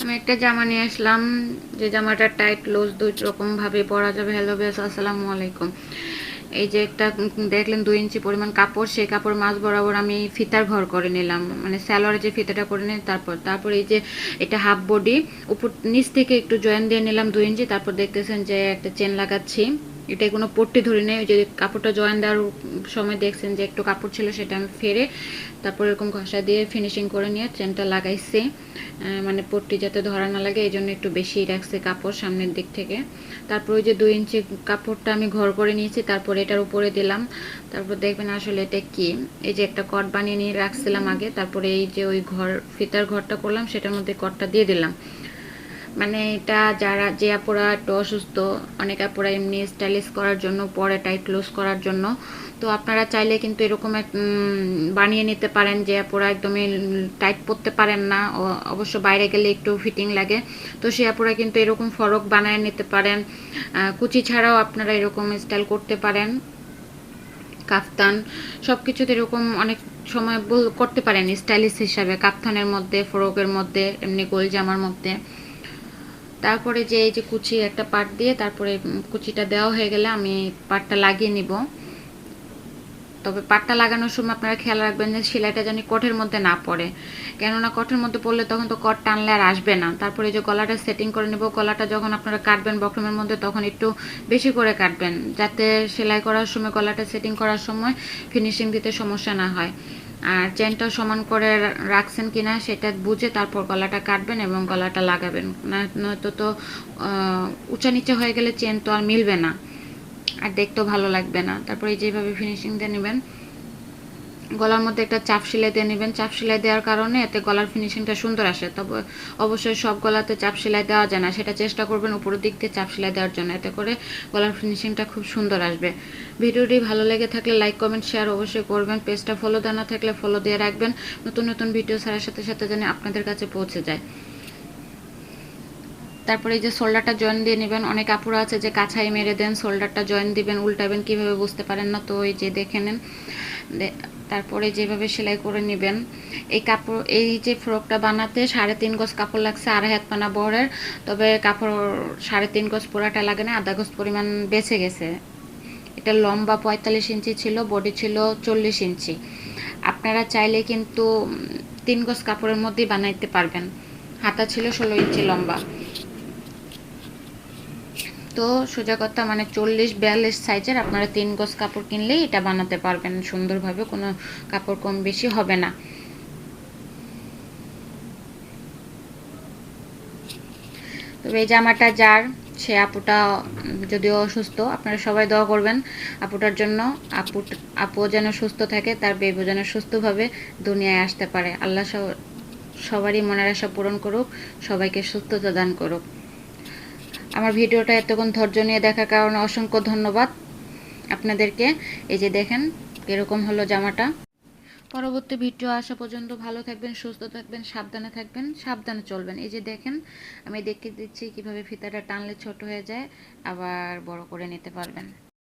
আমি একটা জামা নিয়ে আসলাম, যে জামাটা টাইট লুজ দুই রকম ভাবে পরা যাবে। হ্যালো বেস, আসসালামু আলাইকুম। এই যে একটা দেখলেন 2 ইঞ্চি পরিমাণ কাপড়, সেই কাপড় মাঝ বরাবর আমি ফিতার ঘর করে নিলাম, মানে স্যালোয়ারে যে ফিতাটা করে নিই। তারপর এই যে এটা হাফ বডি, উপর নিচ থেকে একটু জয়েন দিয়ে নিলাম 2 ইঞ্চি। তারপর দেখতেছেন যে একটা চেন লাগাচ্ছি, এটা কোনো পট্টি ধরে নেই। ওই যে কাপড়টা জয়েন দেওয়ার সময় দেখছেন যে একটু কাপড় ছিল, সেটা আমি ফেরে তারপর এরকম ঘষা দিয়ে ফিনিশিং করে নিয়ে চেনটা লাগাইছি, মানে পট্টি যাতে ধরা না লাগে এই জন্য একটু বেশি রাখছে কাপড় সামনের দিক থেকে। তারপর ওই যে 2 ইঞ্চি কাপড়টা আমি ঘর করে নিয়েছি, তারপর এটার উপরে দিলাম। তারপর দেখবেন আসলে এটা কি, এই যে একটা কট বানিয়ে নিয়ে রাখছিলাম আগে, তারপরে এই যে ওই ঘর ফিতার ঘরটা করলাম সেটার মধ্যে কটটা দিয়ে দিলাম। মানে এটা যারা যে আপুরা একটু অসুস্থ, অনেক আপুরা এমনি স্টাইলিশ করার জন্য পরে টাইট লুজ করার জন্য, তো আপনারা চাইলে কিন্তু এরকম বানিয়ে নিতে পারেন। যে আপুরা একদমই টাইট পরতে পারেন না, অবশ্য বাইরে গেলে একটু ফিটিং লাগে, তো সে আপুরা কিন্তু এরকম ফরক বানিয়ে নিতে পারেন। কুচি ছাড়াও আপনারা এরকম স্টাইল করতে পারেন, কাফতান সব কিছুতে এরকম অনেক সময় করতে পারেন স্টাইলিশ হিসাবে, কাফতানের মধ্যে, ফরকের মধ্যে, এমনি গোল জামার মধ্যে। তারপরে যে এই যে কুচি একটা পাট দিয়ে, তারপরে কুচিটা দেওয়া হয়ে গেলে আমি পাটটা লাগিয়ে নিব। তবে পাটটা লাগানোর সময় আপনারা খেয়াল রাখবেন যে সেলাইটা যেন কটের মধ্যে না পড়ে, কেননা কটের মধ্যে পড়লে তখন তো কট টানলে আর আসবে না। তারপরে যে গলাটা সেটিং করে নেব, গলাটা যখন আপনারা কাটবেন বক্রমের মধ্যে তখন একটু বেশি করে কাটবেন, যাতে সেলাই করার সময়, গলাটা সেটিং করার সময় ফিনিশিং দিতে সমস্যা না হয়। আর চেনটা সমান করে রাখছেন কিনা সেটা বুঝে তারপর গলাটা কাটবেন এবং গলাটা লাগাবেন, না নয়তো তো উঁচা নিচে হয়ে গেলে চেন তো আর মিলবে না, আর দেখতেও ভালো লাগবে না। তারপরে যেভাবে ফিনিশিং দিয়ে নেবেন, গলার মধ্যে একটা চাপ সেলাই দিয়ে নেবেন। চাপ সেলাই দেওয়ার কারণে এতে গলার ফিনিশিংটা সুন্দর আসে। তবে অবশ্যই সব গলাতে চাপ সেলাই দেওয়া যায় না, সেটা চেষ্টা করবেন উপরের দিক দিয়ে চাপ সেলাই দেওয়ার জন্য, এতে করে গলার ফিনিশিংটা খুব সুন্দর আসবে। ভিডিওটি ভালো লেগে থাকলে লাইক কমেন্ট শেয়ার অবশ্যই করবেন। পেজটা ফলো দেওয়া না থাকলে ফলো দিয়ে রাখবেন, নতুন নতুন ভিডিও ছাড়ার সাথে সাথে যেন আপনাদের কাছে পৌঁছে যায়। তারপরে এই যে শোল্ডারটা জয়েন দিয়ে নেবেন। অনেক আপুরা আছে যে কাছাই মেরে দেন, শোল্ডারটা জয়েন দিবেন, উল্টাবেন কীভাবে বুঝতে পারেন না, তো এই যে দেখে নেন। তারপরে যেভাবে সেলাই করে নেবেন। এই কাপড়, এই যে ফ্রকটা বানাতে 3.5 গজ কাপড় লাগছে, 2.5 হাত পানা বহরের। তবে কাপড় 3.5 গজ পুরাটা লাগে না, আধা গজ পরিমাণ বেঁচে গেছে। এটা লম্বা 45 ইঞ্চি ছিল, বডি ছিল 40 ইঞ্চি। আপনারা চাইলে কিন্তু 3 গজ কাপড়ের মধ্যেই বানাইতে পারবেন। হাতা ছিল 16 ইঞ্চি লম্বা। তো সোজা কথা, মানে 40-42 সাইজের আপনারা 3 গজ কাপড় কিনলেই এটা বানাতে পারবেন সুন্দরভাবে, কোনো কাপড় কম বেশি হবে না। তবে এই জামাটা যার, সে আপুটা যদিও অসুস্থ, আপনারা সবাই দোয়া করবেন আপুটার জন্য। আপু যেন সুস্থ থাকে, তার বেবি যেন সুস্থভাবে দুনিয়ায় আসতে পারে। আল্লাহ সবারই মনের আশা পূরণ করুক, সবাইকে সুস্থতা দান করুক। আমার ভিডিওটা এতক্ষণ ধৈর্য নিয়ে দেখার কারণে অসংখ্য ধন্যবাদ আপনাদেরকে। এই যে দেখেন এরকম হলো জামাটা। পরবর্তী ভিডিও আসা পর্যন্ত ভালো থাকবেন, সুস্থ থাকবেন, সাবধানে থাকবেন, সাবধানে চলবেন। এই যে দেখেন আমি দেখিয়ে দিচ্ছি কিভাবে ফিতাটা টানলে ছোট হয়ে যায়, আবার বড় করে নিতে পারবেন।